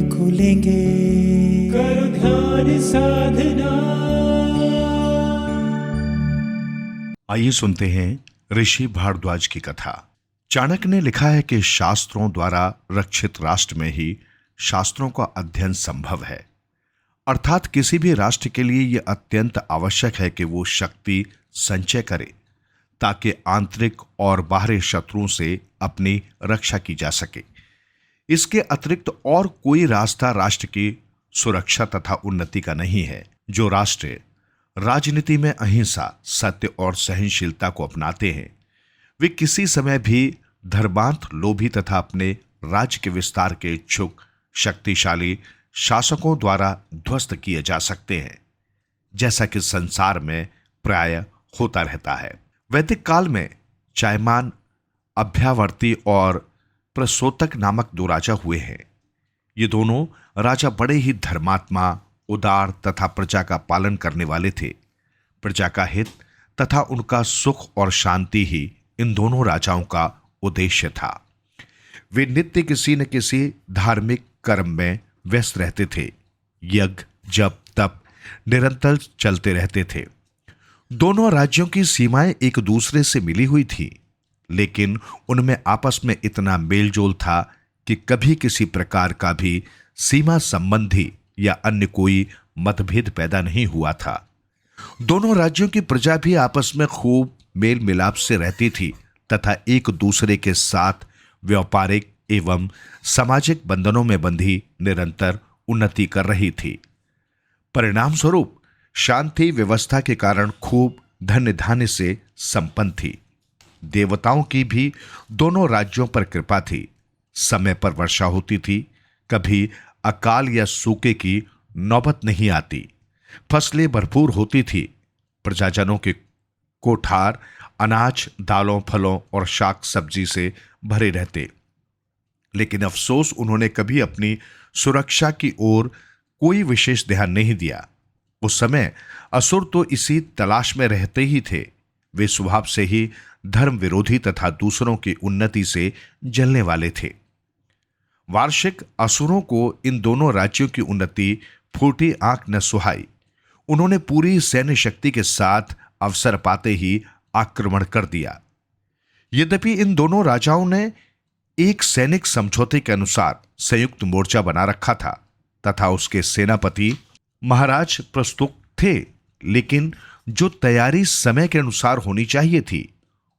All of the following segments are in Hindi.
नेत्र खुलेंगे, करो ध्यान साधना। आइए सुनते हैं ऋषि भारद्वाज की कथा। चाणक्य ने लिखा है कि शास्त्रों द्वारा रक्षित राष्ट्र में ही शास्त्रों का अध्ययन संभव है। अर्थात किसी भी राष्ट्र के लिए यह अत्यंत आवश्यक है कि वो शक्ति संचय करे ताकि आंतरिक और बाहरी शत्रुओं से अपनी रक्षा की जा सके। इसके अतिरिक्त और कोई रास्ता राष्ट्र की सुरक्षा तथा उन्नति का नहीं है। जो राष्ट्र राजनीति में अहिंसा, सत्य और सहनशीलता को अपनाते हैं, वे किसी समय भी धर्मांध, लोभी तथा अपने राज्य के विस्तार के इच्छुक शक्तिशाली शासकों द्वारा ध्वस्त किए जा सकते हैं, जैसा कि संसार में प्राय होता रहता है। वैदिक काल में चायमान, अभ्यावर्ती और प्रसोतक नामक दो राजा हुए हैं। ये दोनों राजा बड़े ही धर्मात्मा, उदार तथा प्रजा का पालन करने वाले थे। प्रजा का हित तथा उनका सुख और शांति ही इन दोनों राजाओं का उद्देश्य था। वे नित्य किसी न किसी धार्मिक कर्म में व्यस्त रहते थे। यज्ञ, जप, तप निरंतर चलते रहते थे। दोनों राज्यों की सीमाएं एक दूसरे से मिली हुई थी, लेकिन उनमें आपस में इतना मेलजोल था कि कभी किसी प्रकार का भी सीमा संबंधी या अन्य कोई मतभेद पैदा नहीं हुआ था। दोनों राज्यों की प्रजा भी आपस में खूब मेल मिलाप से रहती थी तथा एक दूसरे के साथ व्यापारिक एवं सामाजिक बंधनों में बंधी निरंतर उन्नति कर रही थी। परिणाम स्वरूप शांति व्यवस्था के कारण खूब धन्य धान्य से संपन्न थी। देवताओं की भी दोनों राज्यों पर कृपा थी। समय पर वर्षा होती थी, कभी अकाल या सूखे की नौबत नहीं आती। फसलें भरपूर होती थी। प्रजाजनों के कोठार अनाज, दालों, फलों और शाक सब्जी से भरे रहते। लेकिन अफसोस, उन्होंने कभी अपनी सुरक्षा की ओर कोई विशेष ध्यान नहीं दिया। उस समय असुर तो इसी तलाश में रहते ही थे। वे स्वभाव से ही धर्म विरोधी तथा दूसरों की उन्नति से जलने वाले थे। वार्षिक असुरों को इन दोनों राज्यों की उन्नति फूटी आंख न सुहाई। उन्होंने पूरी सैन्य शक्ति के साथ अवसर पाते ही आक्रमण कर दिया। यद्यपि इन दोनों राजाओं ने एक सैनिक समझौते के अनुसार संयुक्त मोर्चा बना रखा था तथा उसके सेनापति महाराज प्रस्तुत थे, लेकिन जो तैयारी समय के अनुसार होनी चाहिए थी,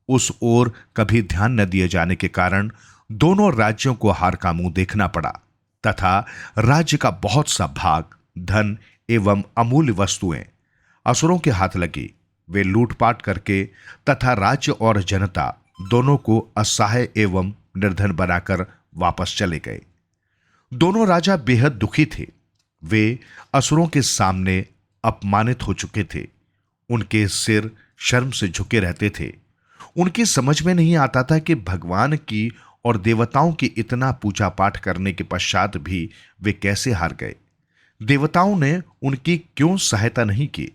उस ओर कभी ध्यान न दिए जाने के कारण दोनों राज्यों को हार का मुंह देखना पड़ा तथा राज्य का बहुत सा भाग, धन एवं अमूल्य वस्तुएं असुरों के हाथ लगी। वे लूटपाट करके तथा राज्य और जनता दोनों को असहाय एवं निर्धन बनाकर वापस चले गए। दोनों राजा बेहद दुखी थे। वे असुरों के सामने अपमानित हो चुके थे। उनके सिर शर्म से झुके रहते थे। उनकी समझ में नहीं आता था कि भगवान की और देवताओं की इतना पूजा पाठ करने के पश्चात भी वे कैसे हार गए। देवताओं ने उनकी क्यों सहायता नहीं की।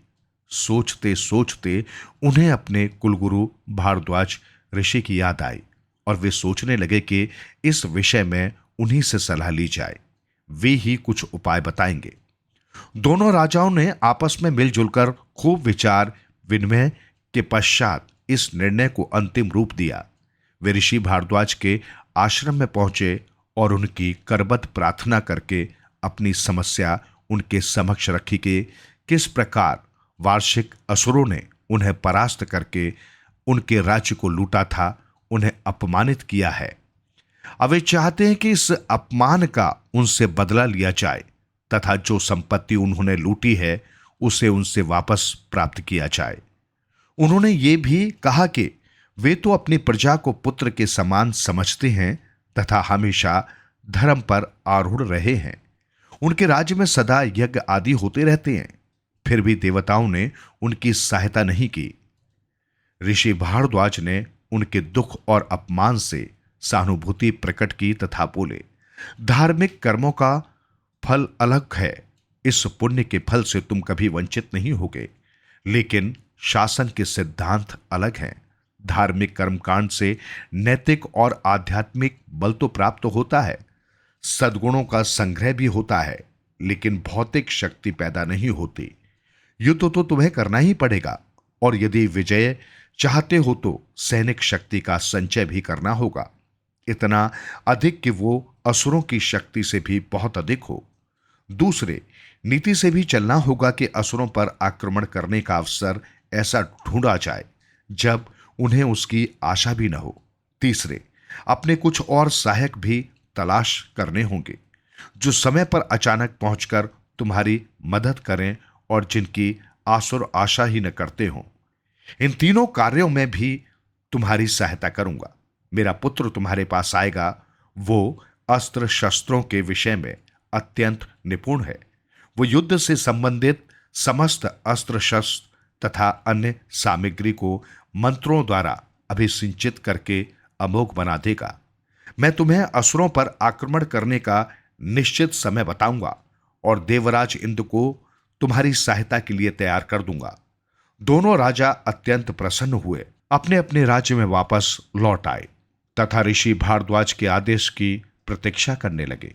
सोचते सोचते उन्हें अपने कुलगुरु भारद्वाज ऋषि की याद आई और वे सोचने लगे कि इस विषय में उन्हीं से सलाह ली जाए। वे ही कुछ उपाय बताएंगे। दोनों राजाओं ने आपस में मिलजुल कर खूब विचार विनिमय के पश्चात इस निर्णय को अंतिम रूप दिया। वे ऋषि भारद्वाज के आश्रम में पहुंचे और उनकी करबद्ध प्रार्थना करके अपनी समस्या उनके समक्ष रखी कि किस प्रकार वार्षिक असुरों ने उन्हें परास्त करके उनके राज्य को लूटा था, उन्हें अपमानित किया है। अब वे चाहते हैं कि इस अपमान का उनसे बदला लिया जाए तथा जो संपत्ति उन्होंने लूटी है उसे उनसे वापस प्राप्त किया जाए। उन्होंने ये भी कहा कि वे तो अपनी प्रजा को पुत्र के समान समझते हैं तथा हमेशा धर्म पर आरूढ़ रहे हैं। उनके राज्य में सदा यज्ञ आदि होते रहते हैं, फिर भी देवताओं ने उनकी सहायता नहीं की। ऋषि भारद्वाज ने उनके दुख और अपमान से सहानुभूति प्रकट की तथा बोले, धार्मिक कर्मों का फल अलग है। इस पुण्य के फल से तुम कभी वंचित नहीं होगे, लेकिन शासन के सिद्धांत अलग हैं। धार्मिक कर्मकांड से नैतिक और आध्यात्मिक बल तो प्राप्त होता है, सद्गुणों का संग्रह भी होता है, लेकिन भौतिक शक्ति पैदा नहीं होती। युद्ध तो तुम्हें करना ही पड़ेगा, और यदि विजय चाहते हो तो सैनिक शक्ति का संचय भी करना होगा, इतना अधिक कि वो असुरों की शक्ति से भी बहुत अधिक हो। दूसरे, नीति से भी चलना होगा कि असुरों पर आक्रमण करने का अवसर ऐसा ढूंढा जाए जब उन्हें उसकी आशा भी न हो। तीसरे, अपने कुछ और सहायक भी तलाश करने होंगे जो समय पर अचानक पहुंचकर तुम्हारी मदद करें और जिनकी आसुर आशा ही न करते हों। इन तीनों कार्यों में भी तुम्हारी सहायता करूंगा। मेरा पुत्र तुम्हारे पास आएगा। वो अस्त्र शस्त्रों के विषय में अत्यंत निपुण है। वो युद्ध से संबंधित समस्त अस्त्र शस्त्र तथा अन्य सामग्री को मंत्रों द्वारा अभिसिंचित करके अमोघ बना देगा। मैं तुम्हें असुरों पर आक्रमण करने का निश्चित समय बताऊंगा और देवराज इंद्र को तुम्हारी सहायता के लिए तैयार कर दूंगा। दोनों राजा अत्यंत प्रसन्न हुए, अपने अपने राज्य में वापस लौट आए तथा ऋषि भारद्वाज के आदेश की प्रतीक्षा करने लगे।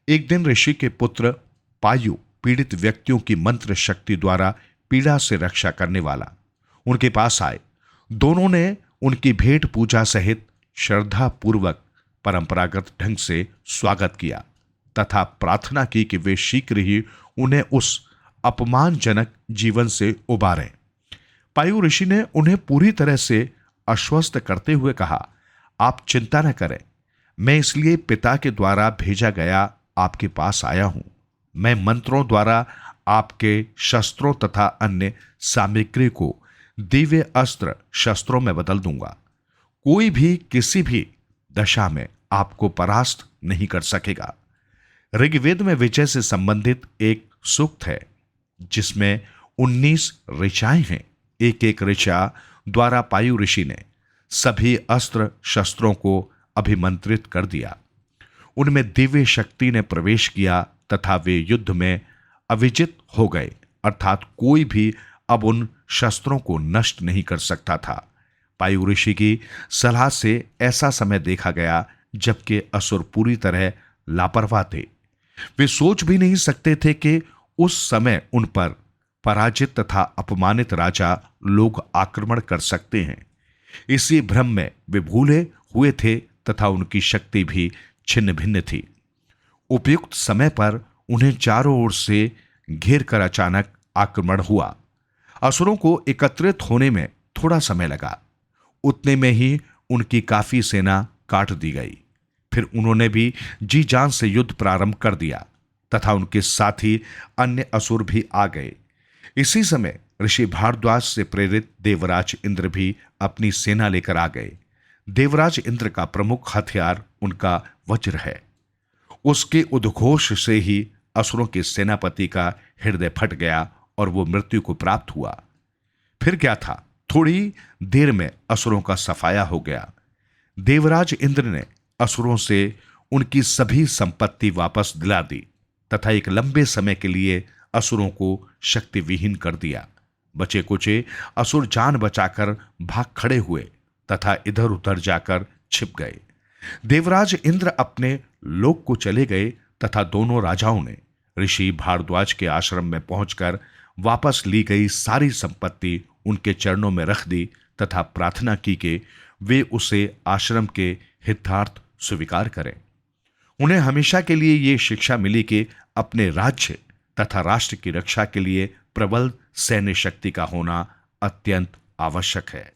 एक दिन ऋषि के पुत्र पायु पीड़ित व्यक्तियों की मंत्र शक्ति द्वारा पीड़ा से रक्षा करने वाला उनके पास आए। दोनों ने उनकी भेंट पूजा सहित श्रद्धा पूर्वक परंपरागत ढंग से स्वागत किया तथा प्रार्थना की कि वे शीघ्र ही उन्हें उस अपमानजनक जीवन से उबारें। पायु ऋषि ने उन्हें पूरी तरह से आश्वस्त करते हुए कहा, आप चिंता न करें, मैं इसलिए पिता के द्वारा भेजा गया आपके पास आया हूं। मैं मंत्रों द्वारा आपके शस्त्रों तथा अन्य सामग्री को दिव्य अस्त्र शस्त्रों में बदल दूंगा। कोई भी किसी भी दशा में आपको परास्त नहीं कर सकेगा। ऋग्वेद में विजय से संबंधित एक सूक्त है जिसमें 19 ऋचाएं हैं। एक एक ऋचा द्वारा पायु ऋषि ने सभी अस्त्र शस्त्रों को अभिमंत्रित कर दिया। उनमें दिव्य शक्ति ने प्रवेश किया तथा वे युद्ध में अविजित हो गए, अर्थात कोई भी अब उन शस्त्रों को नष्ट नहीं कर सकता था। पायु ऋषि की सलाह से ऐसा समय देखा गया जबकि असुर पूरी तरह लापरवाह थे। वे सोच भी नहीं सकते थे कि उस समय उन पर पराजित तथा अपमानित राजा लोग आक्रमण कर सकते हैं। इसी भ्रम में वे भूले हुए थे तथा उनकी शक्ति भी छिन्न भिन्न थी। उपयुक्त समय पर उन्हें चारों ओर से घेर कर अचानक आक्रमण हुआ। असुरों को एकत्रित होने में थोड़ा समय लगा। उतने में ही उनकी काफी सेना काट दी गई। फिर उन्होंने भी जी जान से युद्ध प्रारंभ कर दिया तथा उनके साथी अन्य असुर भी आ गए। इसी समय ऋषि भारद्वाज से प्रेरित देवराज इंद्र भी अपनी सेना लेकर आ गए। देवराज इंद्र का प्रमुख हथियार उनका वज्र है। उसके उद्घोष से ही असुरों के सेनापति का हृदय फट गया और वो मृत्यु को प्राप्त हुआ। फिर क्या था, थोड़ी देर में असुरों का सफाया हो गया। देवराज इंद्र ने असुरों से उनकी सभी संपत्ति वापस दिला दी तथा एक लंबे समय के लिए असुरों को शक्ति विहीन कर दिया। बचे कुचे असुर जान बचाकर भाग खड़े हुए तथा इधर उधर जाकर छिप गए। देवराज इंद्र अपने लोक को चले गए तथा दोनों राजाओं ने ऋषि भारद्वाज के आश्रम में पहुंचकर वापस ली गई सारी संपत्ति उनके चरणों में रख दी तथा प्रार्थना की कि वे उसे आश्रम के हितार्थ स्वीकार करें। उन्हें हमेशा के लिए ये शिक्षा मिली कि अपने राज्य तथा राष्ट्र की रक्षा के लिए प्रबल सैन्य शक्ति का होना अत्यंत आवश्यक है।